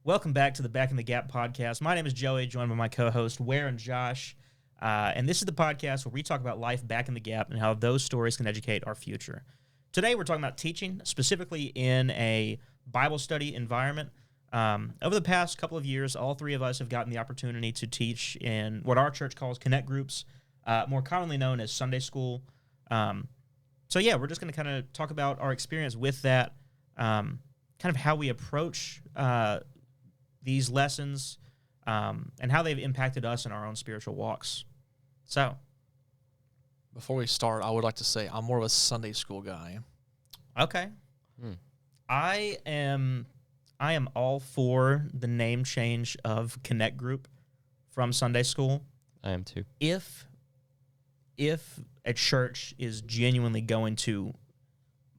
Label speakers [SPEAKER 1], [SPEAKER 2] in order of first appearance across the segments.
[SPEAKER 1] Welcome back to the Back in the Gap podcast. My name is Joey, joined by my co-host Ware and Josh. And this is the podcast where we talk about life back in the gap and how those stories can educate our future. Today we're talking about teaching, specifically in a Bible study environment. Over the past couple of years, all three of us have gotten the opportunity to teach in what our church calls connect groups, more commonly known as Sunday school. So we're just going to kind of talk about our experience with that, kind of how we approach these lessons, and how they've impacted us in our own spiritual walks. So,
[SPEAKER 2] before we start, I would like to say I'm more of a Sunday school guy.
[SPEAKER 1] Okay. I am all for the name change of Connect Group from Sunday school.
[SPEAKER 3] I am too.
[SPEAKER 1] If a church is genuinely going to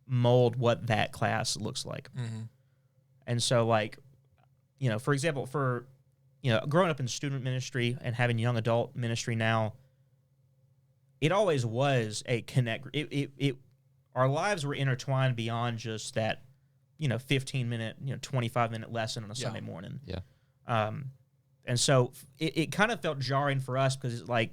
[SPEAKER 1] mold what that class looks like.
[SPEAKER 2] Mm-hmm.
[SPEAKER 1] And so, for example, growing up in student ministry and having young adult ministry now, it always was a connect. Our lives were intertwined beyond just that, 15-minute, 25-minute lesson on a Sunday morning.
[SPEAKER 3] Yeah.
[SPEAKER 1] And so it kind of felt jarring for us because it's like,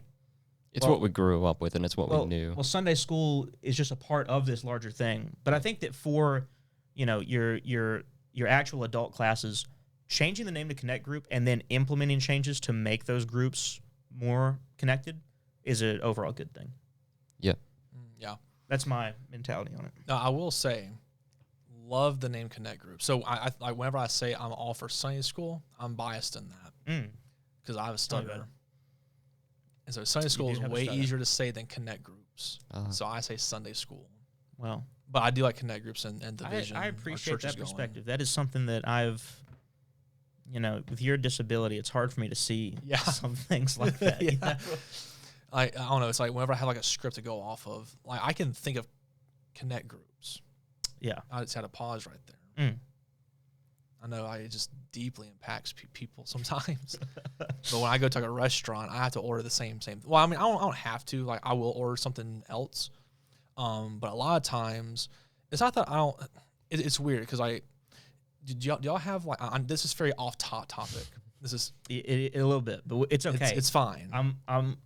[SPEAKER 3] it's what we grew up with and it's what we knew.
[SPEAKER 1] Well, Sunday school is just a part of this larger thing. But I think that for, your actual adult classes, changing the name to Connect Group and then implementing changes to make those groups more connected is an overall good thing.
[SPEAKER 3] Yeah.
[SPEAKER 2] Yeah.
[SPEAKER 1] That's my mentality on it.
[SPEAKER 2] Now, I will say, love the name Connect Group. So I whenever I say I'm all for Sunday school, I'm biased in that because I have a stutter. And so Sunday school is way easier to say than Connect Groups. So I say Sunday school.
[SPEAKER 1] Well,
[SPEAKER 2] but I do like Connect Groups and division.
[SPEAKER 1] I appreciate that perspective. That is something that I've, with your disability, it's hard for me to see some things like that.
[SPEAKER 2] Yeah. I don't know. It's like whenever I have like a script to go off of, like I can think of Connect Groups.
[SPEAKER 1] Yeah.
[SPEAKER 2] I just had to pause right there.
[SPEAKER 1] Mm.
[SPEAKER 2] I know it just deeply impacts people sometimes. But when I go to like a restaurant, I have to order the same. Well, I mean, I don't have to. Like, I will order something else. But a lot of times, it's not that I don't. It's weird because do y'all have like? This is very off topic. This is
[SPEAKER 1] a little bit, but it's okay.
[SPEAKER 2] It's fine.
[SPEAKER 1] I'm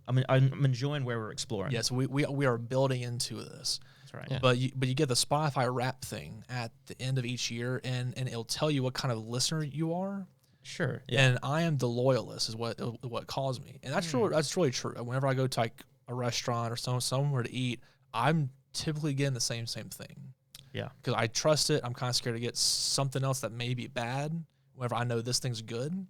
[SPEAKER 1] enjoying where we're exploring.
[SPEAKER 2] Yes, we are building into this.
[SPEAKER 1] That's right.
[SPEAKER 3] Yeah.
[SPEAKER 2] But you get the Spotify Wrap thing at the end of each year, and it'll tell you what kind of listener you are.
[SPEAKER 1] Sure. Yeah.
[SPEAKER 2] And I am the loyalist, is what calls me, and that's true. That's really true. Whenever I go to like a restaurant or somewhere to eat, I'm typically getting the same thing.
[SPEAKER 1] Yeah.
[SPEAKER 2] Because I trust it. I'm kind of scared to get something else that may be bad. Whenever I know this thing's good,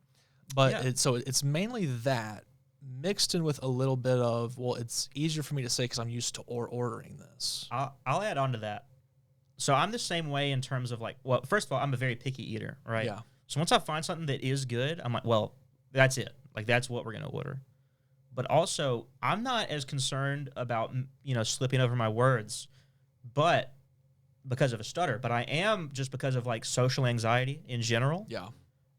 [SPEAKER 2] but it's mainly that mixed in with a little bit of, well, it's easier for me to say because I'm used to ordering this.
[SPEAKER 1] I'll add on to that. So I'm the same way in terms of first of all, I'm a very picky eater, right?
[SPEAKER 2] Yeah.
[SPEAKER 1] So once I find something that is good, I'm like, well, that's it. Like, that's what we're going to order. But also, I'm not as concerned about, slipping over my words, but because of a stutter. But I am just because of, social anxiety in general.
[SPEAKER 2] Yeah.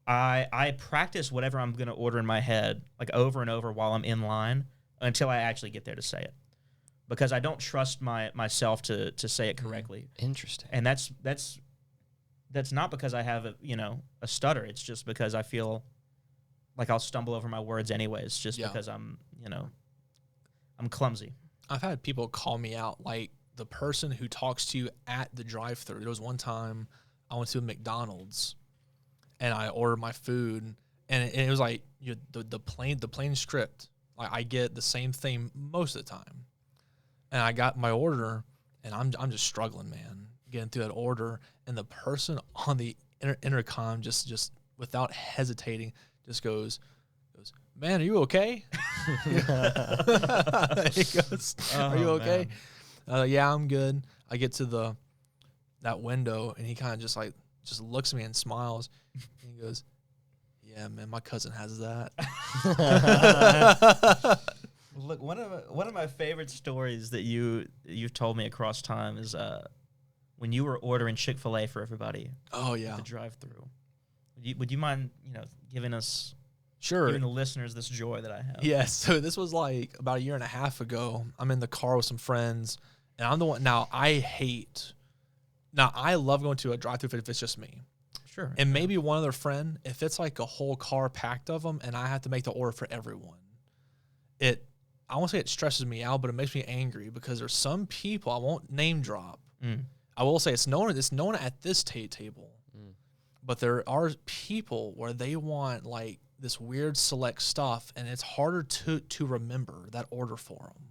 [SPEAKER 1] I practice whatever I'm going to order in my head, over and over while I'm in line until I actually get there to say it. Because I don't trust myself to say it correctly.
[SPEAKER 3] Interesting.
[SPEAKER 1] And that's not because I have a stutter. It's just because I feel like I'll stumble over my words anyways, just because I'm clumsy.
[SPEAKER 2] I've had people call me out, like the person who talks to you at the drive-thru. There was one time I went to a McDonald's and I ordered my food, and it was like the plain script. Like, I get the same thing most of the time, and I got my order, and I'm just struggling, man, getting through that order, and the person on the intercom just without hesitating just goes, "Man, are you okay?" He goes, "Are you okay?" Yeah, I'm good. I get to that window, and he kind of just looks at me and smiles. And he goes, "Yeah, man, my cousin has that."
[SPEAKER 1] Look, one of my favorite stories that you've told me across time is when you were ordering Chick-fil-A for everybody.
[SPEAKER 2] Oh yeah,
[SPEAKER 1] at the drive-thru. Would you mind giving us
[SPEAKER 2] giving
[SPEAKER 1] the listeners this joy that I have?
[SPEAKER 2] Yes. So this was like about a year and a half ago. I'm in the car with some friends, and I'm the one. Now I love going to a drive-thru if it's just me.
[SPEAKER 1] Sure.
[SPEAKER 2] And maybe one other friend, if it's like a whole car packed of them and I have to make the order for everyone, I won't say it stresses me out, but it makes me angry because there's some people, I won't name drop. I will say it's known at this table, but there are people where they want like this weird select stuff, and it's harder to remember that order for them.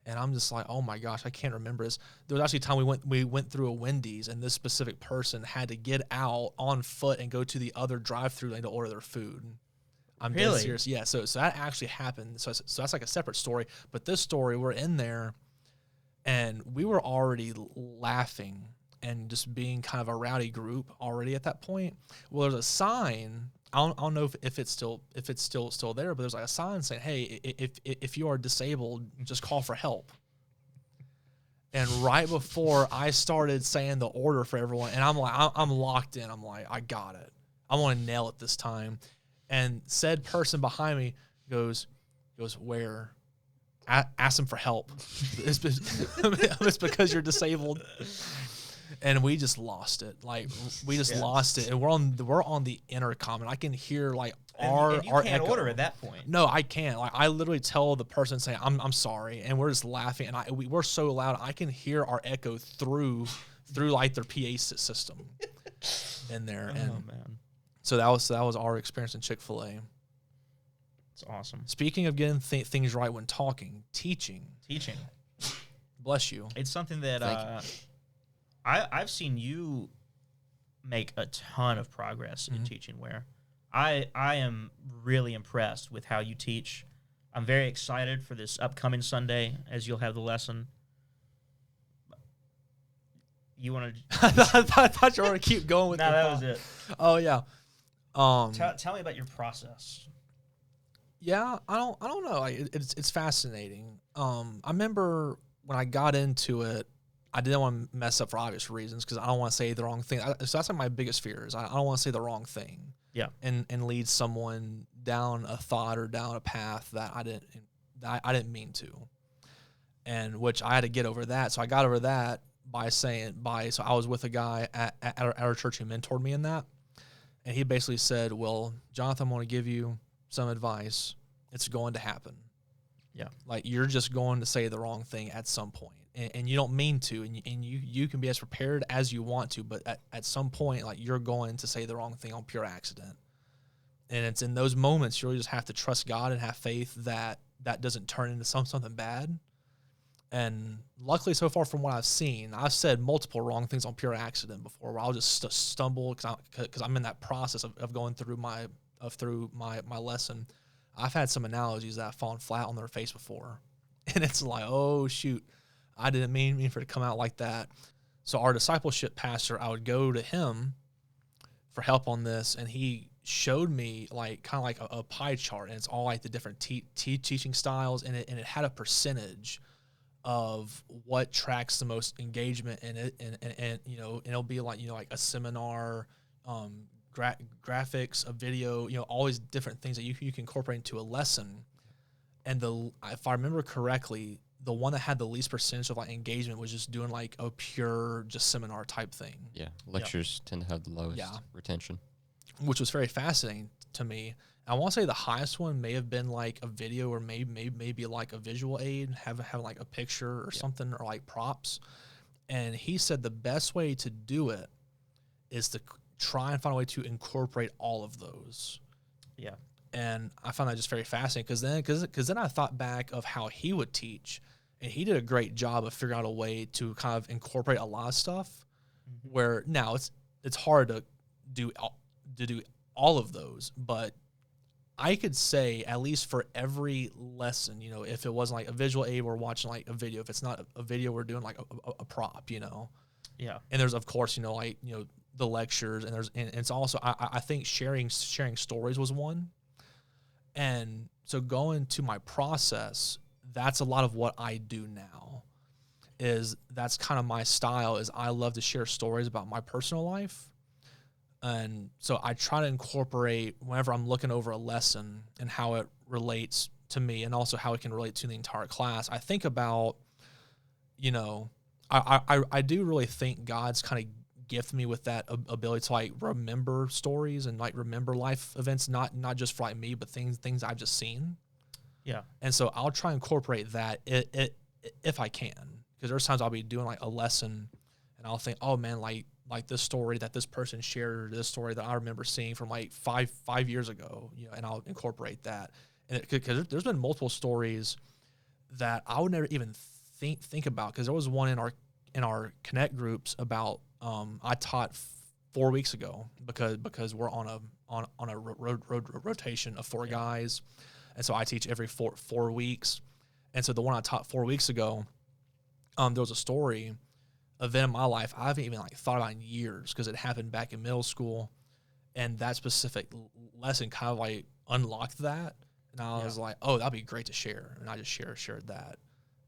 [SPEAKER 2] And I'm just like, oh my gosh, I can't remember this. There was actually a time we went through a Wendy's, and this specific person had to get out on foot and go to the other drive-through lane to order their food. I'm dead serious. Yeah, so that actually happened. So that's like a separate story. But this story, we're in there, and we were already laughing and just being kind of a rowdy group already at that point. Well, there's a sign. I don't know if it's still there, but there's like a sign saying, "Hey, if you are disabled, just call for help." And right before I started saying the order for everyone, and I'm like, I'm locked in. I'm like, I got it. I want to nail it this time. And said person behind me goes, "Where? Ask them for help. It's because you're disabled." And we just lost it. Like we just lost it. And we're on the intercom, and I can hear like our
[SPEAKER 1] can't
[SPEAKER 2] echo.
[SPEAKER 1] order at that point.
[SPEAKER 2] No, I can't. Like I literally tell the person saying, "I'm sorry," and we're just laughing, and we're so loud I can hear our echo through like their PA system in there.
[SPEAKER 1] Oh
[SPEAKER 2] And
[SPEAKER 1] man.
[SPEAKER 2] so that was our experience in Chick-fil-A.
[SPEAKER 1] It's awesome.
[SPEAKER 2] Speaking of getting things right when talking, teaching. Bless you.
[SPEAKER 1] It's something that I've seen you make a ton of progress in teaching. Where I am really impressed with how you teach. I'm very excited for this upcoming Sunday as you'll have the lesson. You want to?
[SPEAKER 2] I thought you were going to keep going with
[SPEAKER 1] No, that was it.
[SPEAKER 2] Oh yeah.
[SPEAKER 1] Tell me about your process.
[SPEAKER 2] Yeah, I don't know. It's fascinating. I remember when I got into it, I didn't want to mess up for obvious reasons because I don't want to say the wrong thing. So that's like my biggest fear is I don't want to say the wrong thing.
[SPEAKER 1] Yeah.
[SPEAKER 2] And lead someone down a thought or down a path that I didn't mean to. And which I had to get over that. So I got over that so I was with a guy at our church who mentored me in that. And he basically said, "Well, Jonathan, I'm going to give you some advice. It's going to happen.
[SPEAKER 1] Yeah.
[SPEAKER 2] Like you're just going to say the wrong thing at some point. And you don't mean to, and you can be as prepared as you want to, but at some point, like you're going to say the wrong thing on pure accident. And it's in those moments you really just have to trust God and have faith that doesn't turn into something bad. And luckily, so far from what I've seen, I've said multiple wrong things on pure accident before, where I'll just stumble because I'm in that process of going through my lesson. I've had some analogies that have fallen flat on their face before, and it's like, oh shoot. I didn't mean for it to come out like that. So our discipleship pastor, I would go to him for help on this, and he showed me like kind of like a pie chart, and it's all like the different teaching styles, and it had a percentage of what tracks the most engagement in it, and you know, and it'll be like, you know, like a seminar, graphics, a video, you know, all these different things that you can incorporate into a lesson. And if I remember correctly, the one that had the least percentage of like engagement was just doing like a pure just seminar type thing.
[SPEAKER 3] Yeah, lectures tend to have the lowest retention, which
[SPEAKER 2] was very fascinating to me. I want to say the highest one may have been like a video or maybe like a visual aid, having like a picture or something, or like props. And he said the best way to do it is to try and find a way to incorporate all of those.
[SPEAKER 1] Yeah.
[SPEAKER 2] And I found that just very fascinating because then I thought back of how he would teach, and he did a great job of figuring out a way to kind of incorporate a lot of stuff. Where now it's hard to do all of those, but I could say at least for every lesson, you know, if it wasn't like a visual aid, we're watching like a video. If it's not a video, we're doing like a prop, you know.
[SPEAKER 1] Yeah.
[SPEAKER 2] And there's of course, you know, like, you know, the lectures, and it's also I think sharing stories was one. And so going to my process, that's a lot of what I do now. That's kind of my style. Is I love to share stories about my personal life. And so I try to incorporate whenever I'm looking over a lesson and how it relates to me, and also how it can relate to the entire class. I think about, you know, I do really think God's kind of gift me with that ability to like remember stories and like remember life events, not just for like me, but things I've just seen.
[SPEAKER 1] Yeah.
[SPEAKER 2] And so I'll try and incorporate that if I can, because there's times I'll be doing like a lesson and I'll think, oh man, like this story that this person shared, this story that I remember seeing from like five years ago, you know, and I'll incorporate that. And because there's been multiple stories that I would never even think about, because there was one in our Connect groups about I taught 4 weeks ago because we're on a rotation of 4 guys, and so I teach every 4 weeks. And so the one I taught 4 weeks ago, there was a story event in my life I haven't even like thought about in years, because it happened back in middle school, and that specific lesson kind of like unlocked that, and I was like, oh, that'd be great to share, and I just shared that.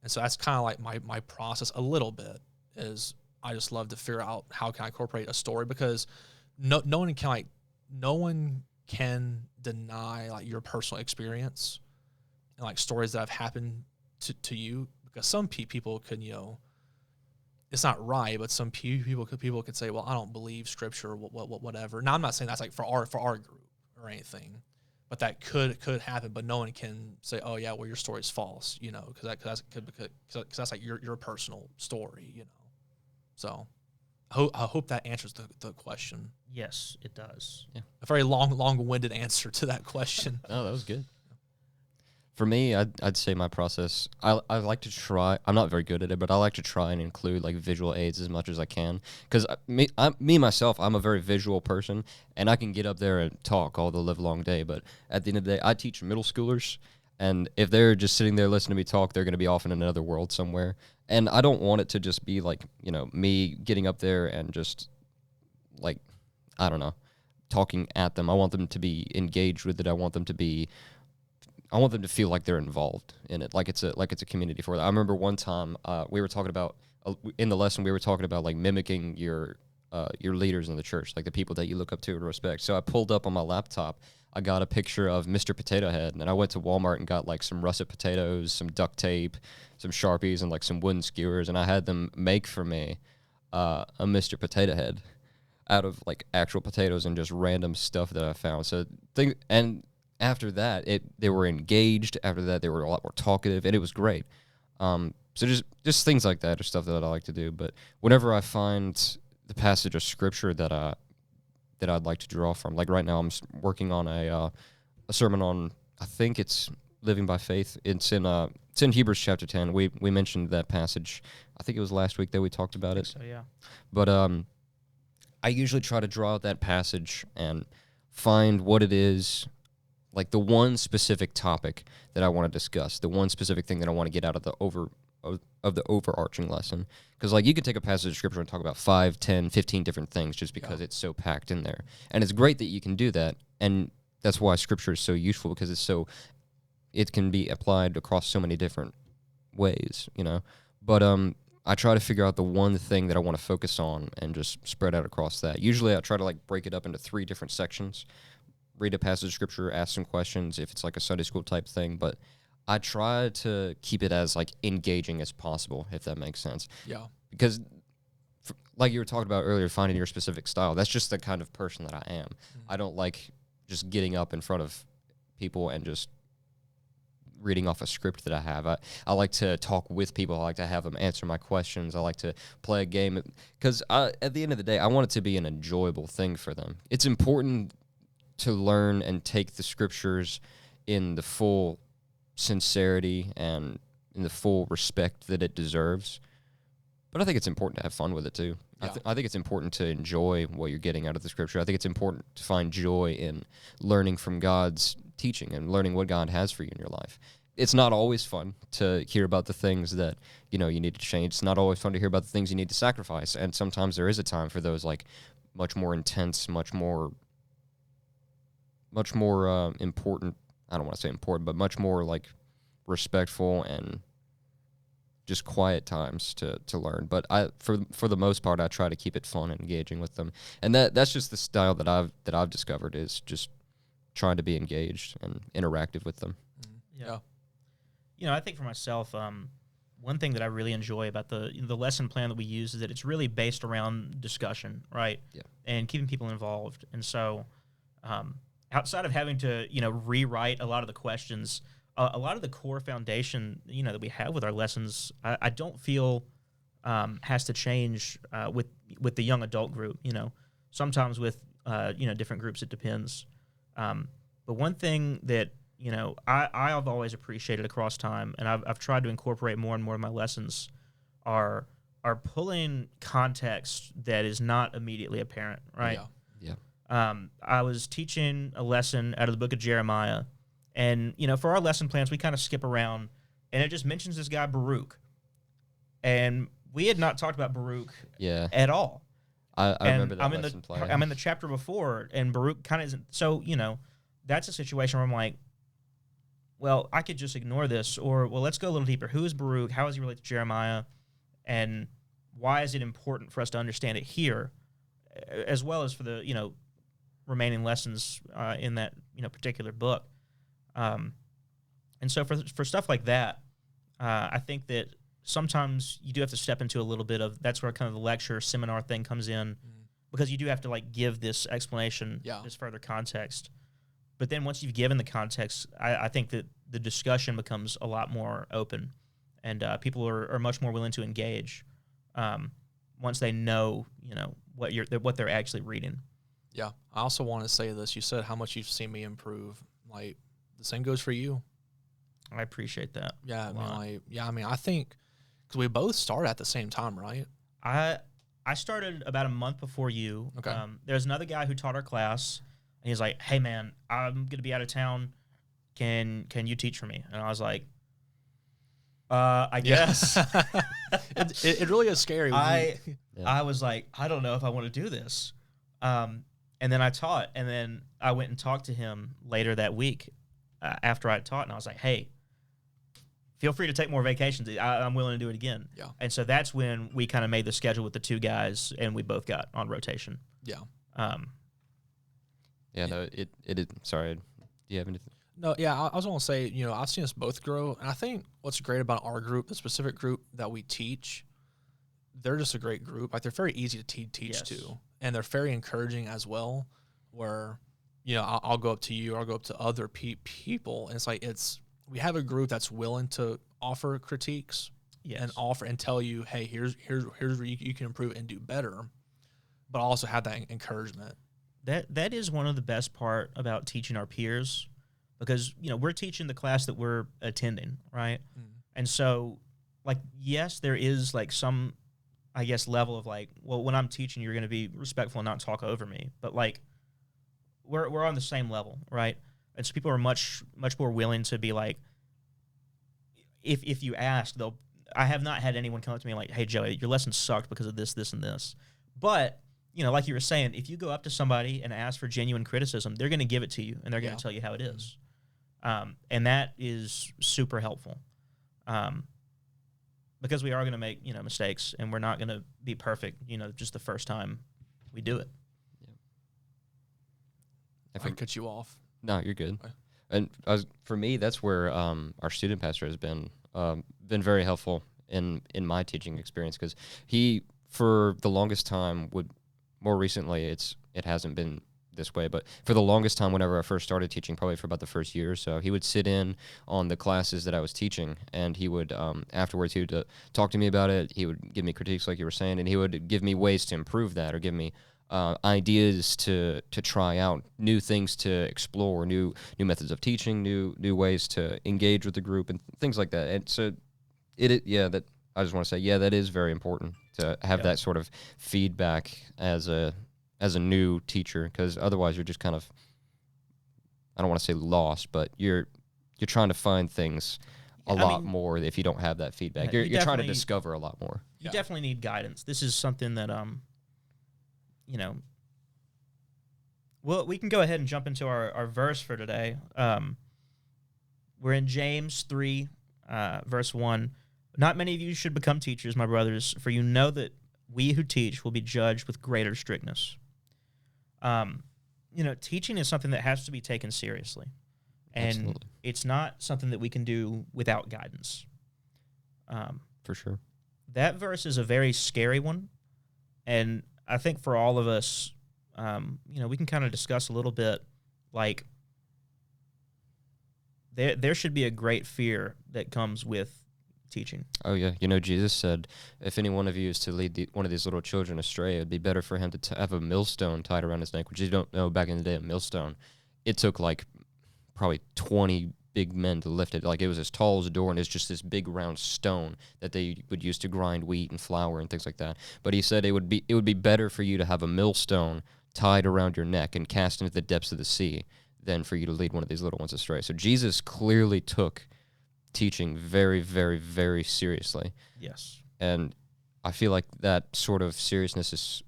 [SPEAKER 2] And so that's kind of like my process a little bit, is I just love to figure out how can I incorporate a story, because no one can deny like your personal experience and like stories that have happened to you, because some people could, you know, it's not right, but some people could say, well, I don't believe scripture or whatever. Now I'm not saying that's like for our group or anything, but that could happen. But no one can say, oh yeah, well your story is false, you know, because that's like your personal story, you know. So I hope that answers the question.
[SPEAKER 1] Yes, it does.
[SPEAKER 3] Yeah.
[SPEAKER 2] A very long-winded answer to that question.
[SPEAKER 3] Oh, that was good. For me, I'd say my process, I like to try, I'm not very good at it, but I like to try and include like visual aids as much as I can. Because myself, I'm a very visual person, and I can get up there and talk all the live long day. But at the end of the day, I teach middle schoolers, and if they're just sitting there listening to me talk, they're going to be off in another world somewhere. And I don't want it to just be like, you know, me getting up there and just like, I don't know, talking at them. I want them to be engaged with it. I want them to feel like they're involved in it, like it's a community for them. I remember one time we were talking about in the lesson, we were talking about like mimicking your leaders in the church, like the people that you look up to and respect. So I pulled up on my laptop, I got a picture of Mr. Potato Head, and I went to Walmart and got like some russet potatoes, some duct tape, some Sharpies, and like some wooden skewers, and I had them make for me a Mr. Potato Head out of like actual potatoes and just random stuff that I found. So after that, they were engaged. After that, they were a lot more talkative, and it was great. So just things like that are stuff that I like to do. But whenever I find the passage of scripture that I'd like to draw from, like right now, I'm working on a sermon on, I think it's living by faith. It's in Hebrews chapter 10. We mentioned that passage. I think it was last week that we talked about it.
[SPEAKER 1] So yeah.
[SPEAKER 3] But I usually try to draw out that passage and find what it is, like the one specific topic that I want to discuss, the one specific thing that I want to get out of the overarching lesson. Because like you could take a passage of scripture and talk about 5, 10, 15 different things just because it's so packed in there. And it's great that you can do that. And that's why scripture is so useful, because it can be applied across so many different ways, you know. But I try to figure out the one thing that I want to focus on and just spread out across that. Usually I try to like break it up into 3 different sections. Read a passage of scripture, ask some questions if it's like a Sunday school type thing, but I try to keep it as like engaging as possible, if that makes sense.
[SPEAKER 2] Yeah.
[SPEAKER 3] Because like you were talking about earlier, finding your specific style, that's just the kind of person that I am. Mm-hmm. I don't like just getting up in front of people and just reading off a script that I have. I like to talk with people. I like to have them answer my questions. I like to play a game, because at the end of the day, I want it to be an enjoyable thing for them. It's important to learn and take the scriptures in the full sincerity and in the full respect that it deserves. But I think it's important to have fun with it too. Yeah. I think it's important to enjoy what you're getting out of the scripture. I think it's important to find joy in learning from God's teaching and learning what God has for you in your life. It's not always fun to hear about the things that, you know, you need to change. It's not always fun to hear about the things you need to sacrifice. And sometimes there is a time for those like much more intense, much more important, I don't want to say important, but much more like respectful and just quiet times to learn. But for the most part, I try to keep it fun and engaging with them. And that's just the style that I've discovered, is just trying to be engaged and interactive with them.
[SPEAKER 2] Yeah.
[SPEAKER 1] You know, I think for myself, one thing that I really enjoy about the lesson plan that we use is that it's really based around discussion, right?
[SPEAKER 3] Yeah.
[SPEAKER 1] And keeping people involved. And so, outside of having to, rewrite a lot of the questions, a lot of the core foundation, that we have with our lessons, I don't feel has to change with the young adult group. Sometimes with different groups it depends. But one thing that I've always appreciated across time, and I've tried to incorporate more and more of my lessons, are pulling context that is not immediately apparent, right?
[SPEAKER 3] Yeah.
[SPEAKER 1] I was teaching a lesson out of the book of Jeremiah, and for our lesson plans we kind of skip around, and it just mentions this guy Baruch, and we had not talked about Baruch at all.
[SPEAKER 3] I remember that lesson plan.
[SPEAKER 1] I'm in the chapter before, and Baruch kind of isn't. So that's a situation where I'm like, well, I could just ignore this, or, well, let's go a little deeper. Who is Baruch? How is he related to Jeremiah? And why is it important for us to understand it here, as well as for the, remaining lessons in that, particular book? And so for stuff like that, I think that sometimes you do have to step into a little bit of, that's where kind of the lecture seminar thing comes in, because you do have to give this explanation, this further context. But then once you've given the context, I think that the discussion becomes a lot more open, and people are much more willing to engage once they know, what they're actually reading.
[SPEAKER 2] Yeah. I also want to say this. You said how much you've seen me improve. The same goes for you.
[SPEAKER 1] I appreciate that.
[SPEAKER 2] Yeah. I think because we both started at the same time, right?
[SPEAKER 1] I started about a month before you.
[SPEAKER 2] Okay.
[SPEAKER 1] There's another guy who taught our class. And he's like, hey, man, I'm going to be out of town. Can you teach for me? And I was like, I guess.
[SPEAKER 2] It really is scary.
[SPEAKER 1] I was like, I don't know if I want to do this. And then I taught. And then I went and talked to him later that week after I taught. And I was like, hey, feel free to take more vacations. I'm willing to do it again.
[SPEAKER 2] Yeah.
[SPEAKER 1] And so that's when we kind of made the schedule with the two guys, and we both got on rotation.
[SPEAKER 2] Yeah.
[SPEAKER 1] Yeah,
[SPEAKER 3] no, it sorry. Do you have anything?
[SPEAKER 2] No, yeah, I was going to say, I've seen us both grow. And I think what's great about our group, the specific group that we teach, they're just a great group. They're very easy to teach to. And they're very encouraging as well, where, I'll go up to you, or I'll go up to other people. And it's we have a group that's willing to offer critiques and offer and tell you, hey, here's where you can improve and do better, but also have that encouragement.
[SPEAKER 1] That is one of the best part about teaching our peers, because we're teaching the class that we're attending, right? And so yes, there is some, I guess, level of well, when I'm teaching, you're going to be respectful and not talk over me, but we're on the same level, right? And so people are much more willing to be if you ask, I have not had anyone come up to me like, hey, Joey, your lesson sucked because of this, and this, but like you were saying, if you go up to somebody and ask for genuine criticism, they're going to give it to you, and they're going to tell you how it is. And that is super helpful, because we are going to make, mistakes, and we're not going to be perfect, just the first time we do it.
[SPEAKER 2] If I cut you off.
[SPEAKER 3] No, you're good.
[SPEAKER 2] Okay.
[SPEAKER 3] And for me, that's where our student pastor has been very helpful in my teaching experience, because he, for the longest time, more recently, it hasn't been this way, but for the longest time, whenever I first started teaching, probably for about the first year or so, he would sit in on the classes that I was teaching, and he would, afterwards, he would talk to me about it. He would give me critiques, like you were saying, and he would give me ways to improve that, or give me ideas to try out, new things to explore, new methods of teaching, new ways to engage with the group, and things like that. And so, that I just want to say, that is very important to have that sort of feedback as a new teacher, because otherwise you're just kind of, I don't want to say lost, but you're trying to find things a lot more if you don't have that feedback. You're trying to discover a lot more.
[SPEAKER 1] You definitely need guidance. This is something that well, we can go ahead and jump into our verse for today. We're in James 3, verse 1. Not many of you should become teachers, my brothers, for you know that we who teach will be judged with greater strictness. Teaching is something that has to be taken seriously. And
[SPEAKER 3] Absolutely.
[SPEAKER 1] It's not something that we can do without guidance.
[SPEAKER 3] For sure.
[SPEAKER 1] That verse is a very scary one, and I think for all of us, we can kind of discuss a little bit, like there should be a great fear that comes with teaching.
[SPEAKER 3] Oh, yeah. Jesus said, if any one of you is to lead one of these little children astray, it would be better for him to have a millstone tied around his neck, which you don't know back in the day, a millstone. It took like probably 20 big men to lift it. Like it was as tall as a door, and it's just this big round stone that they would use to grind wheat and flour and things like that. But he said it would be better for you to have a millstone tied around your neck and cast into the depths of the sea than for you to lead one of these little ones astray. So Jesus clearly took teaching very, very, very seriously.
[SPEAKER 1] Yes.
[SPEAKER 3] And I feel like that sort of seriousness is,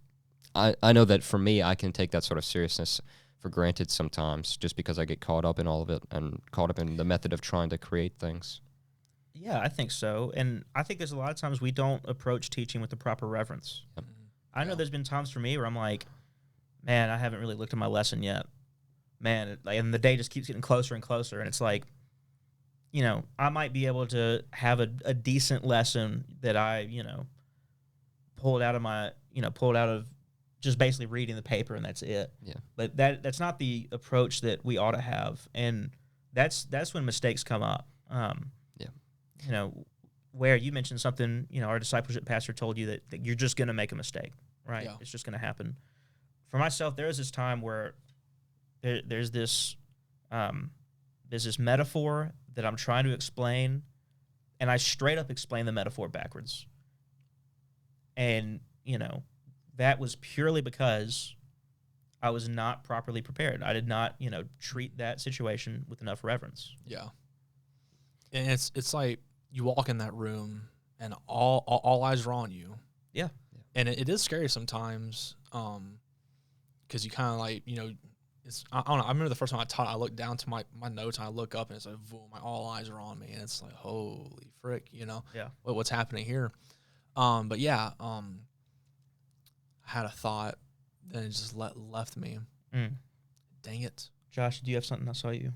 [SPEAKER 3] I know that for me, I can take that sort of seriousness for granted sometimes just because I get caught up in all of it and caught up in the method of trying to create things.
[SPEAKER 1] Yeah, I think so. And I think there's a lot of times we don't approach teaching with the proper reverence.
[SPEAKER 3] Yep.
[SPEAKER 1] I know there's been times for me where I'm like, man, I haven't really looked at my lesson yet. Man, and the day just keeps getting closer and closer. And it's like, I might be able to have a decent lesson that I, pulled out of just basically reading the paper, and that's it.
[SPEAKER 3] Yeah.
[SPEAKER 1] But that's not the approach that we ought to have. And that's when mistakes come up. Where you mentioned something, our discipleship pastor told you that you're just going to make a mistake, right?
[SPEAKER 2] Yeah.
[SPEAKER 1] It's just going to happen. For myself, there was this time where there's this metaphor that I'm trying to explain, and I straight up explain the metaphor backwards. And, that was purely because I was not properly prepared. I did not, treat that situation with enough reverence.
[SPEAKER 2] Yeah. And it's like you walk in that room and all eyes are on you.
[SPEAKER 1] Yeah.
[SPEAKER 2] And it is scary sometimes because you kind of like, I don't know. I remember the first time I taught, I looked down to my notes and I look up and it's like, boom, all eyes are on me. And it's like, holy frick,
[SPEAKER 1] Yeah.
[SPEAKER 2] what's happening here? But yeah, I had a thought, then it just left me. Dang it.
[SPEAKER 1] Josh, do you have something? I saw you.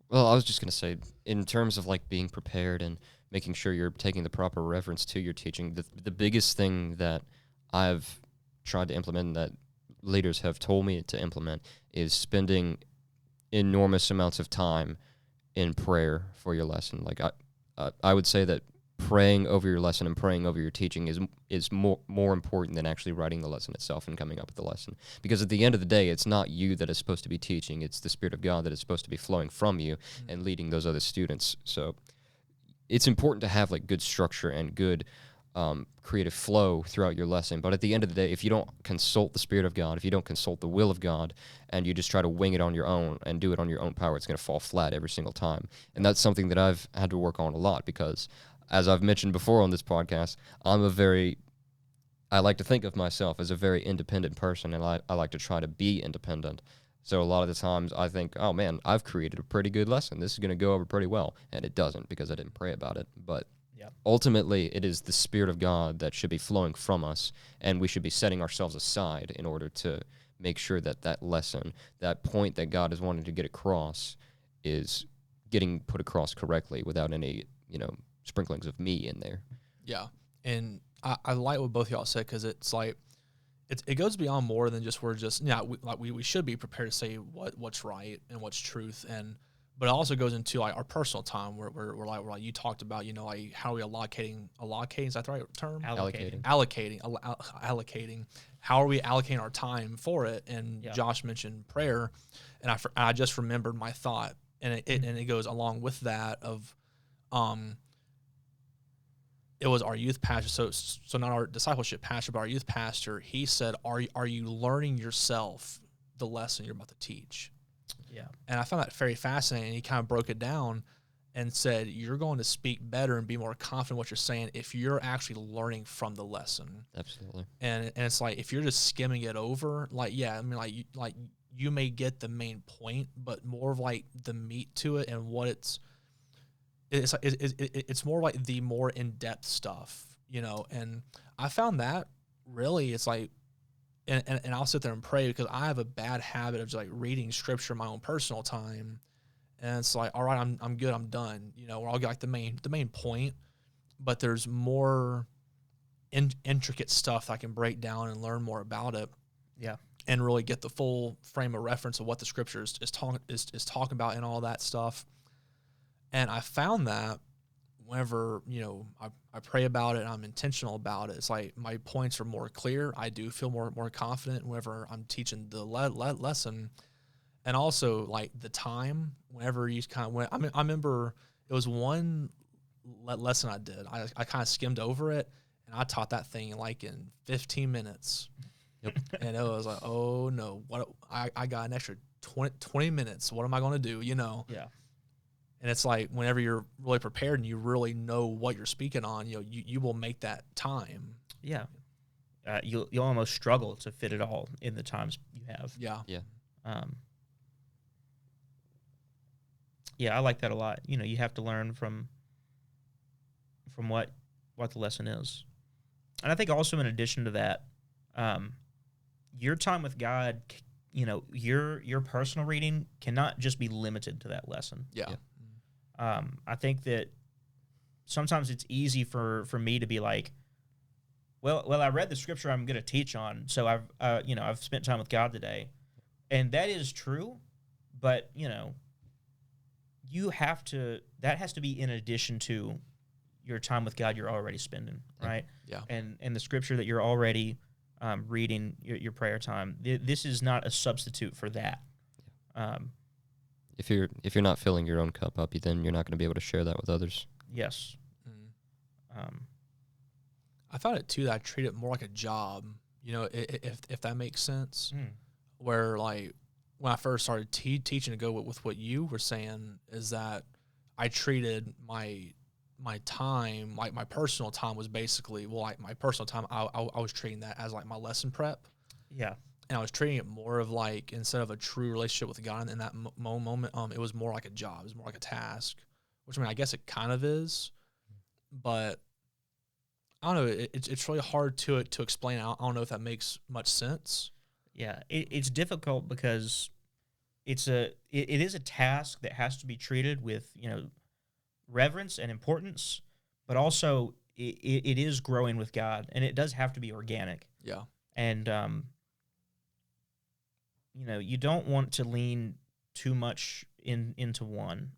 [SPEAKER 3] Well, I was just going to say, in terms of like being prepared and making sure you're taking the proper reverence to your teaching, the biggest thing that I've tried to implement that leaders have told me to implement is spending enormous amounts of time in prayer for your lesson. Like I would say that praying over your lesson and praying over your teaching is more important than actually writing the lesson itself and coming up with the lesson. Because at the end of the day, it's not you that is supposed to be teaching. It's the Spirit of God that is supposed to be flowing from you and leading those other students. So it's important to have like good structure and good creative flow throughout your lesson. But at the end of the day, if you don't consult the Spirit of God, if you don't consult the will of God, and you just try to wing it on your own and do it on your own power, it's going to fall flat every single time. And that's something that I've had to work on a lot because, as I've mentioned before on this podcast, I like to think of myself as a very independent person, and I like to try to be independent. So a lot of the times I think, oh man, I've created a pretty good lesson. This is going to go over pretty well. And it doesn't because I didn't pray about it. But ultimately, it is the Spirit of God that should be flowing from us, and we should be setting ourselves aside in order to make sure that that lesson, that point that God is wanting to get across, is getting put across correctly without any, sprinklings of me in there.
[SPEAKER 2] Yeah. And I like what both of y'all said because it's like, it goes beyond more than just we should be prepared to say what's right and what's truth, but it also goes into like our personal time where we're like you talked about like how are we allocating is that the right term?
[SPEAKER 3] Allocating.
[SPEAKER 2] How are we allocating our time for it? And Josh mentioned prayer, and I just remembered my thought, and it goes along with that of it was our youth pastor, so not our discipleship pastor, but our youth pastor. He said, "Are you learning yourself the lesson you're about to teach?"
[SPEAKER 1] Yeah,
[SPEAKER 2] and I found that very fascinating. He kind of broke it down and said, "You're going to speak better and be more confident in what you're saying if you're actually learning from the lesson."
[SPEAKER 3] Absolutely.
[SPEAKER 2] And it's like if you're just skimming it over, you may get the main point, but more of like the meat to it and what it's more like the more in-depth stuff, and I found that really it's like, and I'll sit there and pray because I have a bad habit of just like reading scripture in my own personal time, and it's like, all right, I'm good, I'm done, where I'll get like the main point, but there's more intricate stuff that I can break down and learn more about it.
[SPEAKER 1] Yeah.
[SPEAKER 2] And really get the full frame of reference of what the scripture is talking about and all that stuff. And I found that whenever, I pray about it and I'm intentional about it, it's like my points are more clear. I do feel more confident whenever I'm teaching the lesson. And also like the time, whenever you kind of went, I remember it was one lesson I did. I kind of skimmed over it and I taught that thing like in 15 minutes.
[SPEAKER 3] Yep.
[SPEAKER 2] And it was like, oh no, what I got an extra 20 minutes. What am I going to do?
[SPEAKER 1] Yeah.
[SPEAKER 2] And it's like whenever you're really prepared and you really know what you're speaking on, you will make that time.
[SPEAKER 1] Yeah. You'll almost struggle to fit it all in the times you have.
[SPEAKER 2] Yeah.
[SPEAKER 3] Yeah.
[SPEAKER 1] Yeah, I like that a lot. You have to learn from what the lesson is. And I think also in addition to that, your time with God, your personal reading cannot just be limited to that lesson.
[SPEAKER 2] Yeah.
[SPEAKER 1] I think that sometimes it's easy for me to be like, well, I read the scripture I'm going to teach on, so I've spent time with God today, and that is true, but that has to be in addition to your time with God you're already spending, right?
[SPEAKER 2] Yeah.
[SPEAKER 1] And the scripture that you're already reading, your prayer time. This is not a substitute for that.
[SPEAKER 3] If you're not filling your own cup up, then you're not going to be able to share that with others.
[SPEAKER 1] Yes.
[SPEAKER 2] I thought it too that I treat it more like a job. If that makes sense. Where like when I first started teaching to go with what you were saying is that I treated my time, like my personal time was basically, like my personal time, I was treating that as like my lesson prep.
[SPEAKER 1] Yeah.
[SPEAKER 2] And I was treating it more of like, instead of a true relationship with God in that moment, it was more like a job. It was more like a task, which I guess it kind of is, but I don't know. It's really hard to explain. I don't know if that makes much sense.
[SPEAKER 1] Yeah. It's difficult because it is a task that has to be treated with, reverence and importance, but also it is growing with God, and it does have to be organic.
[SPEAKER 2] Yeah.
[SPEAKER 1] And, you don't want to lean too much into one.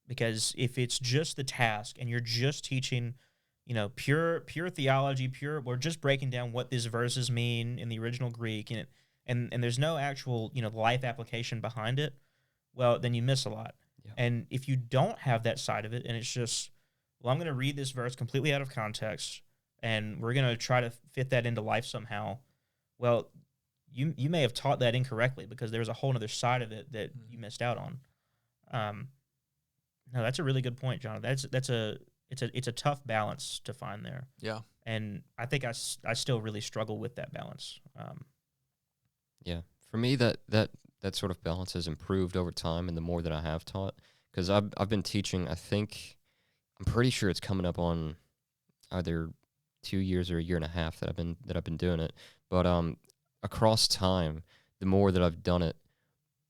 [SPEAKER 1] Because if it's just the task and you're just teaching, pure theology, we're just breaking down what these verses mean in the original Greek, and there's no actual, life application behind it, well, then you miss a lot. Yeah. And if you don't have that side of it, and it's just, well, I'm going to read this verse completely out of context, and we're going to try to fit that into life somehow, well, you may have taught that incorrectly because there's a whole other side of it that you missed out on. No, that's a really good point, John. It's a tough balance to find there.
[SPEAKER 2] Yeah.
[SPEAKER 1] And I think I still really struggle with that balance.
[SPEAKER 3] Yeah. For me, that sort of balance has improved over time, and the more that I have taught, because I've been teaching, I'm pretty sure it's coming up on either 2 years or a year and a half that I've been doing it. But across time, the more that I've done it,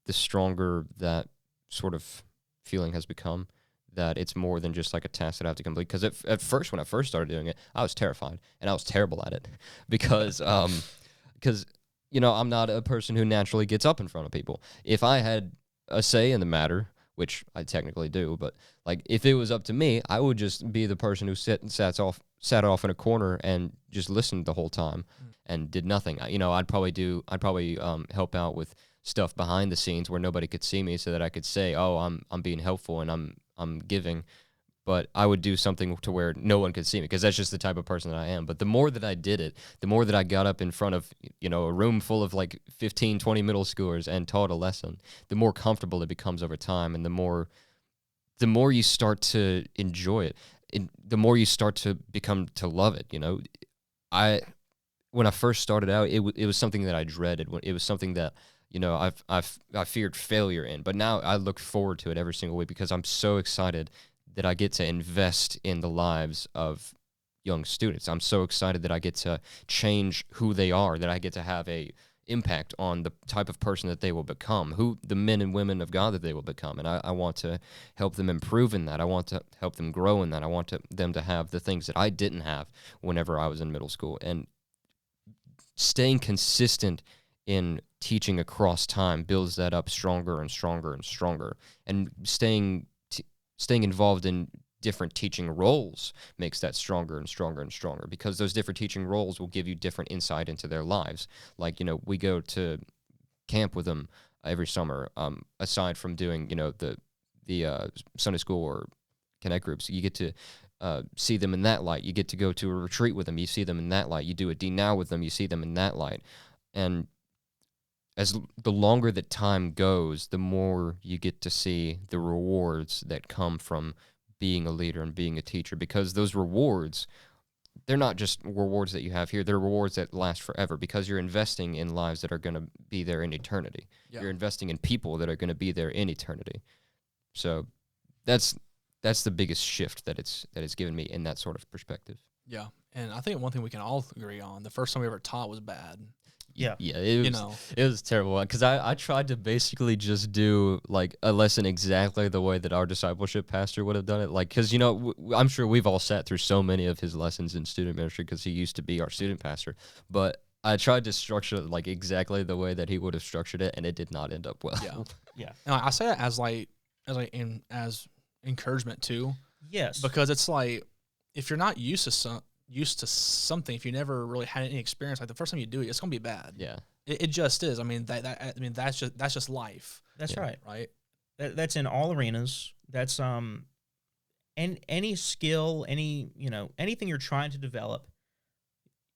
[SPEAKER 3] the stronger that sort of feeling has become, that it's more than just like a task that I have to complete. Because at first, when I first started doing it, I was terrified and I was terrible at it because I'm not a person who naturally gets up in front of people. If I had a say in the matter, which I technically do, but like if it was up to me, I would just be the person who sat off in a corner and just listened the whole time and did nothing. I'd probably help out with stuff behind the scenes where nobody could see me, so that I could say, "Oh, I'm being helpful and I'm giving," but I would do something to where no one could see me, because that's just the type of person that I am. But the more that I did it, the more that I got up in front of a room full of like 15, 20 middle schoolers and taught a lesson, the more comfortable it becomes over time, and the more you start to enjoy it, the more you start to become to love it. When I first started out, it was something that I dreaded. It was something that I feared failure in, but now I look forward to it every single week because I'm so excited that I get to invest in the lives of young students. I'm so excited that I get to change who they are, that I get to have a impact on the type of person that they will become, who the men and women of God that they will become. And I want to help them improve in that. I want to help them grow in that. I want them to have the things that I didn't have whenever I was in middle school. And staying consistent in teaching across time builds that up stronger and stronger and stronger. And staying involved in different teaching roles makes that stronger and stronger and stronger, because those different teaching roles will give you different insight into their lives. Like, we go to camp with them every summer. Aside from doing, the Sunday school or connect groups, you get to see them in that light. You get to go to a retreat with them. You see them in that light. You do a D Now with them. You see them in that light. And as the longer that time goes, the more you get to see the rewards that come from being a leader and being a teacher, because those rewards, they're not just rewards that you have here. They're rewards that last forever, because you're investing in lives that are going to be there in eternity. Yeah. You're investing in people that are going to be there in eternity. So that's the biggest shift that it's given me in that sort of perspective.
[SPEAKER 2] Yeah, and I think one thing we can all agree on, the first time we ever taught was bad.
[SPEAKER 1] Yeah.
[SPEAKER 3] Yeah, it was terrible, because I tried to basically just do like a lesson exactly the way that our discipleship pastor would have done it. Like, because, I'm sure we've all sat through so many of his lessons in student ministry, because he used to be our student pastor. But I tried to structure it like exactly the way that he would have structured it, and it did not end up well.
[SPEAKER 2] Yeah.
[SPEAKER 1] Yeah.
[SPEAKER 2] And I say that as encouragement too.
[SPEAKER 1] Yes.
[SPEAKER 2] Because it's like, if you're not used to something, if you never really had any experience, like the first time you do it, it's gonna be bad.
[SPEAKER 3] Yeah.
[SPEAKER 2] It just is. I mean, that's just life.
[SPEAKER 1] That's right.
[SPEAKER 2] Right.
[SPEAKER 1] That's in all arenas. That's and any skill, anything you're trying to develop,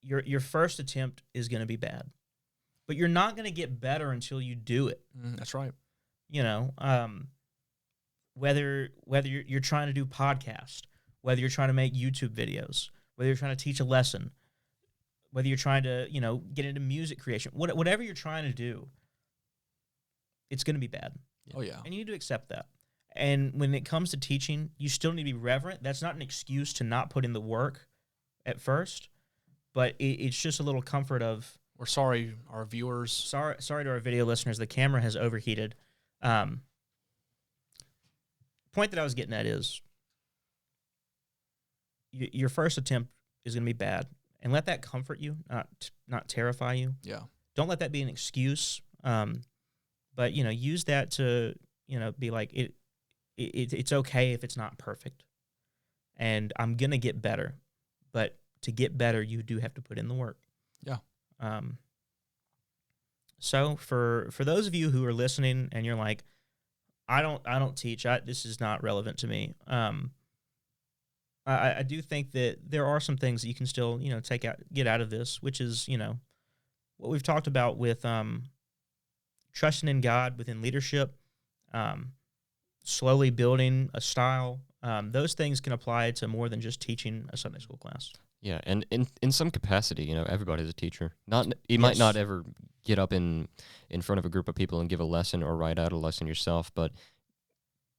[SPEAKER 1] your first attempt is going to be bad, but you're not going to get better until you do it.
[SPEAKER 2] That's right.
[SPEAKER 1] Whether you're trying to do podcast, whether you're trying to make YouTube videos, whether you're trying to teach a lesson, whether you're trying to, get into music creation, whatever you're trying to do, it's going to be bad.
[SPEAKER 2] Oh, yeah.
[SPEAKER 1] And you need to accept that. And when it comes to teaching, you still need to be reverent. That's not an excuse to not put in the work at first, but it's just a little comfort of...
[SPEAKER 2] We're sorry, our viewers.
[SPEAKER 1] Sorry to our video listeners. The camera has overheated. Point that I was getting at is your first attempt is going to be bad, and let that comfort you, not terrify you.
[SPEAKER 2] Yeah. Don't
[SPEAKER 1] let that be an excuse. But use that to be like it's okay if it's not perfect, and I'm gonna get better. But to get better, you do have to put in the work.
[SPEAKER 2] Yeah.
[SPEAKER 1] So for those of you who are listening and you're like, I don't teach. This is not relevant to me. I do think that there are some things that you can still, get out of this, which is, what we've talked about with trusting in God within leadership, slowly building a style. Those things can apply to more than just teaching a Sunday school class.
[SPEAKER 3] Yeah, and in some capacity, everybody's a teacher. You might not ever get up in front of a group of people and give a lesson or write out a lesson yourself, but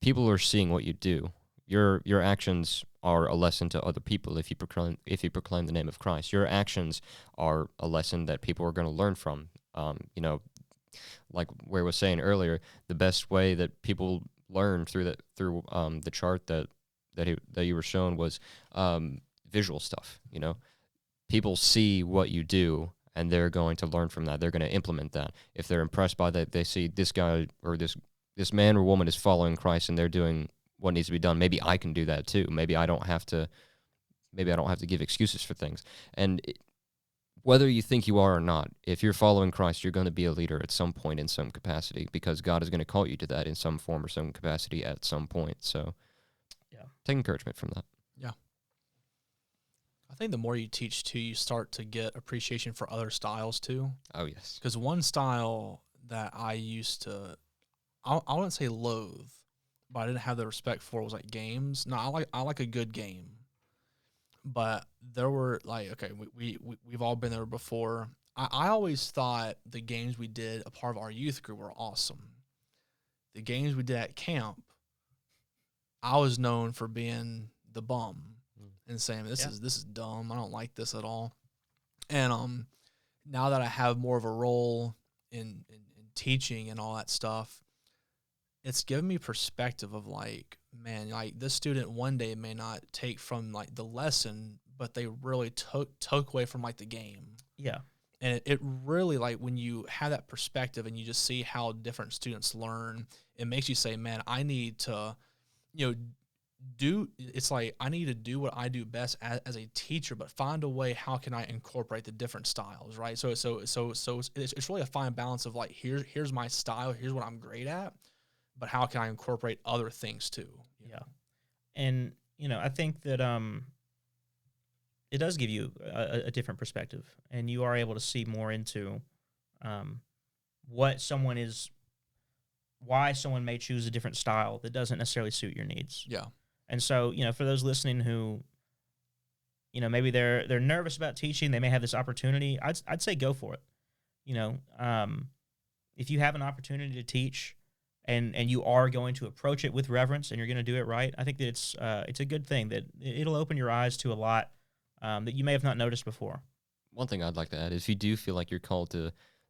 [SPEAKER 3] people are seeing what you do. Your actions are a lesson to other people if you proclaim the name of Christ. Your actions are a lesson that people are going to learn from. Like Ware was saying earlier, the best way that people learn through the chart that you were shown was visual stuff. People see what you do, and they're going to learn from that. They're going to implement that. If they're impressed by that, they see this guy or this man or woman is following Christ, and they're doing what needs to be done. Maybe I can do that too. Maybe I don't have to give excuses for things. And whether you think you are or not, if you're following Christ, you're going to be a leader at some point in some capacity, because God is going to call you to that in some form or some capacity at some point. So, yeah, take encouragement from that.
[SPEAKER 2] Yeah. I think the more you teach too, you start to get appreciation for other styles too.
[SPEAKER 3] Oh, yes.
[SPEAKER 2] Because one style that I used to, I wouldn't say loathe, but I didn't have the respect for, was like games. No, I like a good game. But there were we've all been there before. I always thought the games we did a part of our youth group were awesome. The games we did at camp, I was known for being the bum and saying this is dumb. I don't like this at all. And now that I have more of a role in teaching and all that stuff, it's given me perspective of like, man, like this student one day may not take from like the lesson, but they really took away from like the game.
[SPEAKER 1] Yeah.
[SPEAKER 2] And it really, like, when you have that perspective and you just see how different students learn, it makes you say, man, I need to, it's like I need to do what I do best as a teacher, but find a way, how can I incorporate the different styles, right? So it's really a fine balance of like, here's my style, here's what I'm great at, but how can I incorporate other things too?
[SPEAKER 1] Yeah. And, I think that it does give you a different perspective, and you are able to see more into why someone may choose a different style that doesn't necessarily suit your needs.
[SPEAKER 2] Yeah.
[SPEAKER 1] And so, for those listening who, maybe they're nervous about teaching, they may have this opportunity, I'd say go for it. If you have an opportunity to teach and you are going to approach it with reverence and you're going to do it right, I think that it's a good thing, that it'll open your eyes to a lot that you may have not noticed before.
[SPEAKER 3] One thing I'd like to add is, if you do feel like you're called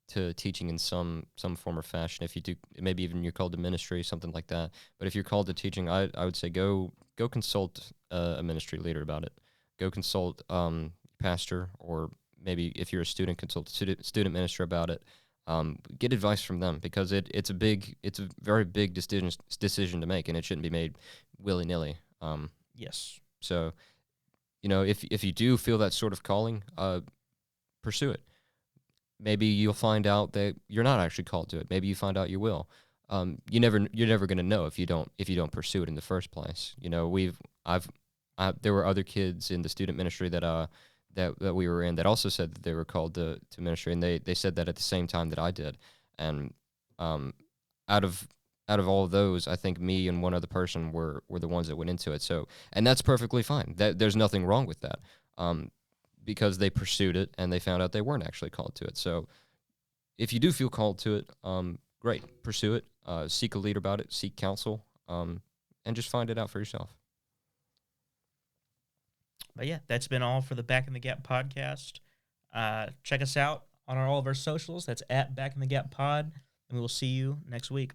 [SPEAKER 3] to teaching in some form or fashion, if you do, maybe even you're called to ministry, something like that. But if you're called to teaching, I would say go consult a ministry leader about it. Go consult pastor, or maybe if you're a student, consult student minister about it. Get advice from them, because it's a very big decision to make, and it shouldn't be made willy-nilly.
[SPEAKER 1] Yes.
[SPEAKER 3] So, if you do feel that sort of calling, pursue it. Maybe you'll find out that you're not actually called to it. Maybe you find out you will. You're never going to know if you don't pursue it in the first place. There were other kids in the student ministry that we were in that also said that they were called to ministry, and they said that at the same time that I did. And out of all of those, I think me and one other person were the ones that went into it. So, and that's perfectly fine. There's nothing wrong with that, because they pursued it and they found out they weren't actually called to it. So, if you do feel called to it, great, pursue it. Seek a leader about it. Seek counsel, and just find it out for yourself.
[SPEAKER 1] But yeah, that's been all for the Back in the Gap podcast. Check us out on all of our socials. That's at Back in the Gap Pod, and we will see you next week.